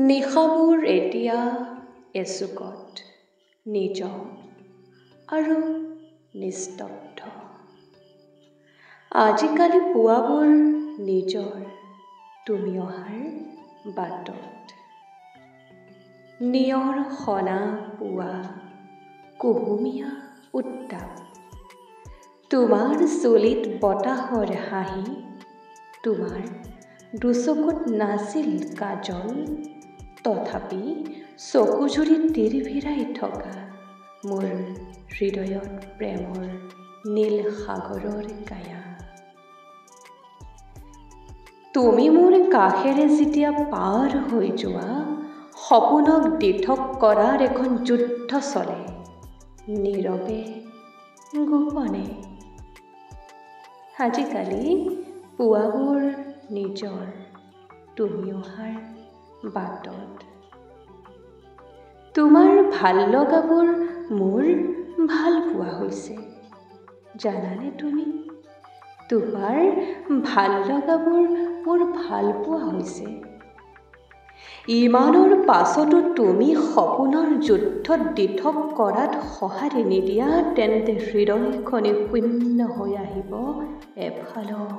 নিশাবোৰ এতিয়া এচুকত নিজম আৰু নিস্তব্ধ। আজিকালি পুৱাবোৰ নিজৰ তুমি অহাৰ বাটত। নিয়ৰ সনা পুৱা কুহুমীয়া উত্তাপ। তোমাৰ চুলিত বতাহৰ হাঁহি, তোমাৰ দুচকুত নাছিল কাজল, তথাপি চকুজুৰি তিৰভিৰাই থকা মোৰ হৃদয়ত প্ৰেমৰ নীল সাগৰৰ কায়া। তুমি মোৰ কাষেৰে যেতিয়া পাৰ হৈ যোৱা, সপোনক দিঠক কৰাৰ এখন যুদ্ধ চলে, নীৰৱে গোপনে। আজিকালি পুৱাবোৰ নিজৰ তুমি অহাৰ বাটত। তোমাৰ ভাল লগাবোৰ মোৰ ভাল পোৱা হৈছে, জানানে তুমি? তোমাৰ ভাল লগাবোৰ মোৰ ভাল পোৱা হৈছে। ইমানৰ পাছতো তুমি সপোনৰ যুদ্ধত দিঠক কৰাত সঁহাৰি নিদিয়া, তেন্তে হৃদয়খনে শূন্য হৈ আহিব এফালৰ